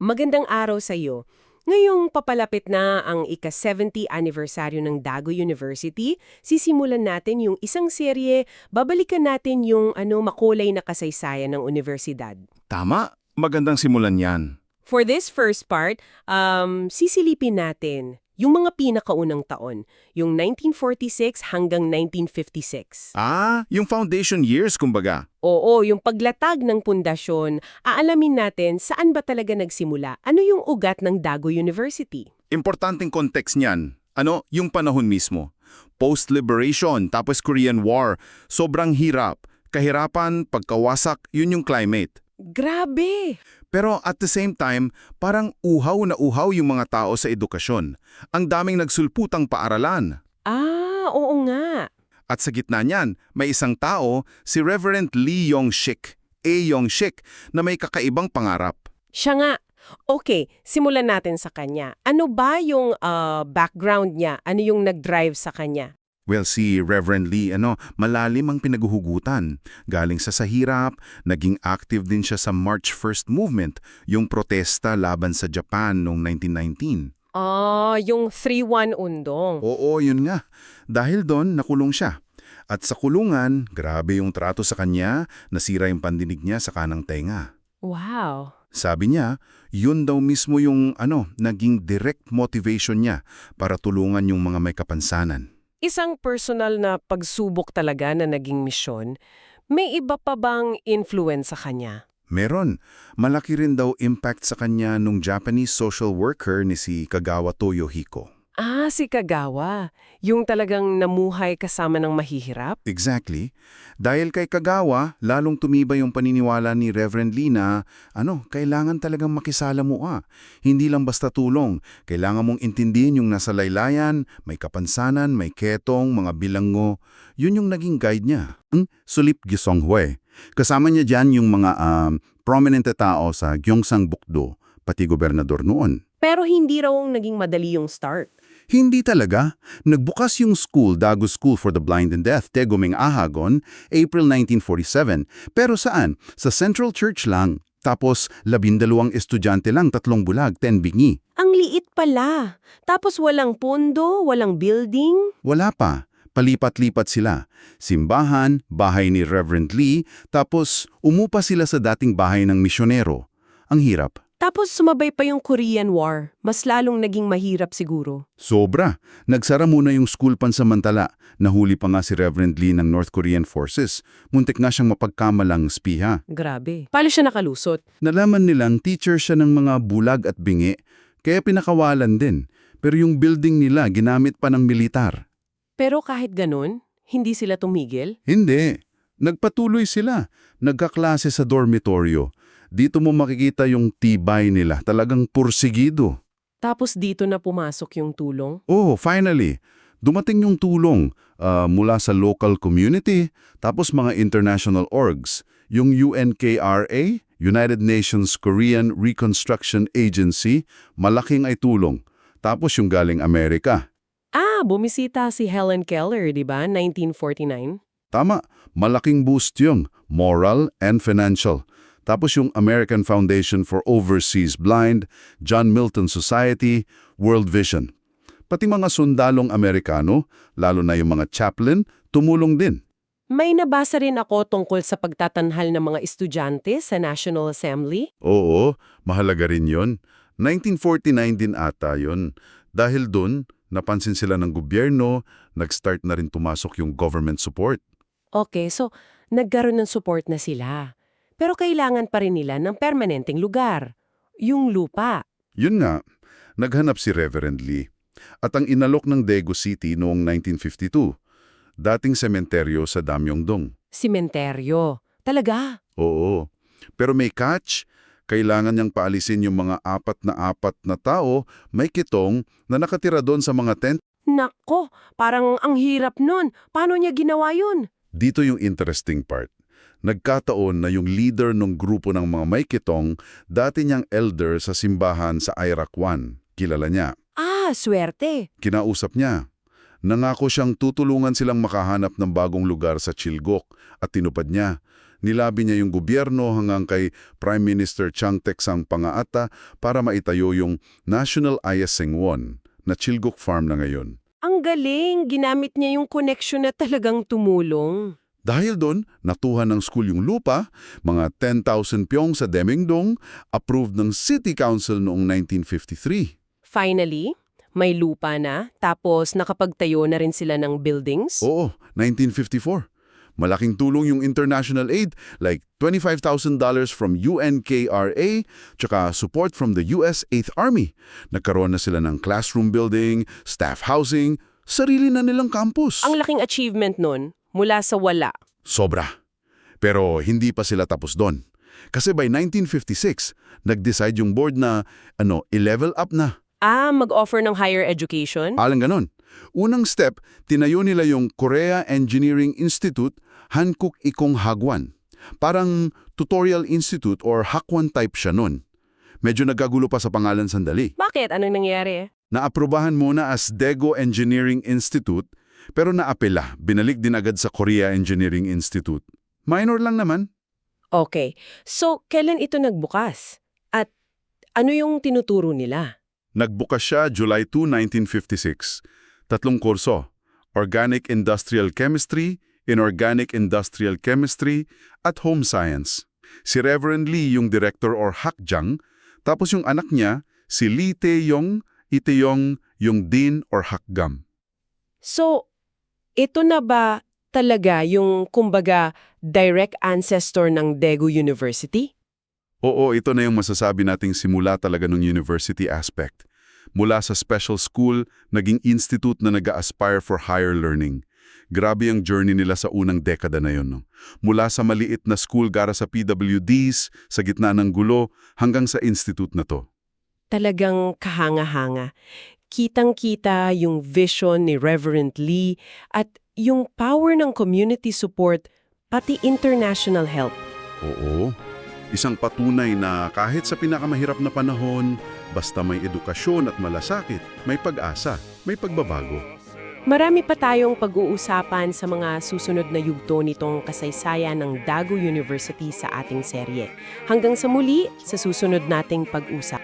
Magandang araw sa iyo. Ngayong papalapit na ang ika-70 anibersaryo ng Dago University, sisimulan natin yung isang serye, babalikan natin yung makulay na kasaysayan ng universidad. Tama, magandang simulan yan. For this first part, sisilipin natin yung mga pinakaunang taon, yung 1946 hanggang 1956. Yung foundation years kumbaga. Oo, yung paglatag ng pundasyon, aalamin natin saan ba talaga nagsimula, ano yung ugat ng Dago University. Importanteng context niyan. Yung panahon mismo. Post-liberation, tapos Korean War. Sobrang hirap. Kahirapan, pagkawasak, yun yung climate. Grabe! Pero at the same time, parang uhaw na uhaw yung mga tao sa edukasyon. Ang daming nagsulputang paaralan. Oo nga. At sa gitna niyan, may isang tao, si Reverend Lee Yong-shik, na may kakaibang pangarap. Siya nga. Okay, simulan natin sa kanya. Ano ba yung background niya? Ano yung nag-drive sa kanya? Well, si Reverend Lee, malalim ang pinaguhugutan. Galing sa sahirap, naging active din siya sa March 1st movement, yung protesta laban sa Japan noong 1919. Yung 3-1 undong. Oo, yun nga. Dahil doon, nakulong siya. At sa kulungan, grabe yung trato sa kanya, nasira yung pandinig niya sa kanang tenga. Wow. Sabi niya, yun daw mismo yung naging direct motivation niya para tulungan yung mga may kapansanan. Isang personal na pagsubok talaga na naging misyon, may iba pa bang influence sa kanya? Meron. Malaki rin daw impact sa kanya nung Japanese social worker ni si Kagawa Toyohiko. Si Kagawa. Yung talagang namuhay kasama ng mahihirap? Exactly. Dahil kay Kagawa, lalong tumibay yung paniniwala ni Reverend Lee na, kailangan talagang makisala mo Hindi lang basta tulong. Kailangan mong intindihin yung nasa laylayan, may kapansanan, may ketong, mga bilanggo. Yun yung naging guide niya. Sulip Gisonghue. Kasama niya dyan yung mga prominente tao sa Gyeongsang-bukdo, pati gobernador noon. Pero hindi raw naging madali yung start. Hindi talaga. Nagbukas yung school, Dago School for the Blind and Deaf, Tegumeng Ahagon, April 1947. Pero saan? Sa Central Church lang. Tapos, 12 estudyante lang, 3 bulag, 10 bingi. Ang liit pala. Tapos walang pondo, walang building. Wala pa. Palipat-lipat sila. Simbahan, bahay ni Reverend Lee, tapos umupa sila sa dating bahay ng misyonero. Ang hirap. Tapos sumabay pa yung Korean War. Mas lalong naging mahirap siguro. Sobra. Nagsara muna yung school pansamantala. Nahuli pa nga si Reverend Lee ng North Korean forces. Muntik nga siyang mapagkamalang spiha. Grabe. Paano siya nakalusot? Nalaman nilang teacher siya ng mga bulag at bingi, kaya pinakawalan din. Pero yung building nila ginamit pa ng militar. Pero kahit ganun, hindi sila tumigil? Hindi. Nagpatuloy sila. Nagkaklase sa dormitoryo. Dito mo makikita yung tibay nila, talagang pursigido. Tapos dito na pumasok yung tulong? Oh, finally, dumating yung tulong mula sa local community, tapos mga international orgs. Yung UNKRA, United Nations Korean Reconstruction Agency, malaking ay tulong. Tapos yung galing Amerika. Bumisita si Helen Keller, di ba? 1949? Tama, malaking boost yung moral and financial. Tapos yung American Foundation for Overseas Blind, John Milton Society, World Vision. Pati mga sundalong Amerikano, lalo na yung mga chaplain, tumulong din. May nabasa rin ako tungkol sa pagtatanhal ng mga estudyante sa National Assembly. Oo, mahalaga rin yun. 1949 din ata yun. Dahil dun, napansin sila ng gobyerno, nag-start na rin tumasok yung government support. Okay, so nagkaroon ng support na sila. Pero kailangan pa rin nila ng permanenteng lugar. Yung lupa. Yun nga, naghanap si Reverend Lee. At ang inalok ng Daegu City noong 1952, dating sementeryo sa Damyongdong. Sementeryo. Talaga? Oo. Pero may catch, kailangan niyang paalisin yung mga apat na tao, may kitong, na nakatira doon sa mga tent. Nako, parang ang hirap nun. Paano niya ginawa yun? Dito yung interesting part. Nagkataon na yung leader ng grupo ng mga may kitong, dati niyang elder sa simbahan sa Irak 1. Kilala niya. Swerte. Kinausap niya. Nangako siyang tutulungan silang makahanap ng bagong lugar sa Chilgok at tinupad niya. Nilabi niya yung gobyerno hanggang kay Prime Minister Chiang Kai-shek Pangaata para maitayo yung National Aya Singwon na Chilgok Farm na ngayon. Ang galing! Ginamit niya yung connection na talagang tumulong. Dahil doon, natuhan ng school yung lupa, mga 10,000 pyong sa Demingdong, approved ng City Council noong 1953. Finally, may lupa na, tapos nakapagtayo na rin sila ng buildings? Oo, 1954. Malaking tulong yung international aid like $25,000 from UNKRA tsaka support from the US 8th Army. Nagkaroon na sila ng classroom building, staff housing, sarili na nilang campus. Ang laking achievement nun, mula sa wala. Sobra. Pero hindi pa sila tapos doon. Kasi by 1956, nag-decide yung board na i-level up na. Mag-offer ng higher education? Alang ganon. Unang step, tinayo nila yung Korea Engineering Institute, Hankuk Ikong Hagwan. Parang tutorial institute or Hakwan type siya nun. Medyo nagkagulo pa sa pangalan sandali. Bakit? Anong nangyari? Naaprubahan muna as Daegu Engineering Institute, pero naapela, binalik din agad sa Korea Engineering Institute. Minor lang naman. Okay. So, kailan ito nagbukas? At ano yung tinuturo nila? Nagbukas siya July 2, 1956. 3 kurso, Organic Industrial Chemistry, Inorganic Industrial Chemistry, at Home Science. Si Reverend Lee yung director or hakjang, tapos yung anak niya, si Lee Tae-yong, Itaeyong yung dean or hakgam. So, ito na ba talaga yung, kumbaga, direct ancestor ng Daegu University? Oo, ito na yung masasabi nating simula talaga ng university aspect. Mula sa special school, naging institute na nag-aspire for higher learning. Grabe ang journey nila sa unang dekada na yun. No? Mula sa maliit na school gara sa PWDs, sa gitna ng gulo, hanggang sa institute na to. Talagang kahanga-hanga. Kitang-kita yung vision ni Reverend Lee at yung power ng community support, pati international help. Oo. Isang patunay na kahit sa pinakamahirap na panahon, basta may edukasyon at malasakit, may pag-asa, may pagbabago. Marami pa tayong pag-uusapan sa mga susunod na yugto nitong kasaysayan ng Daegu University sa ating serye. Hanggang sa muli, sa susunod nating pag-usap.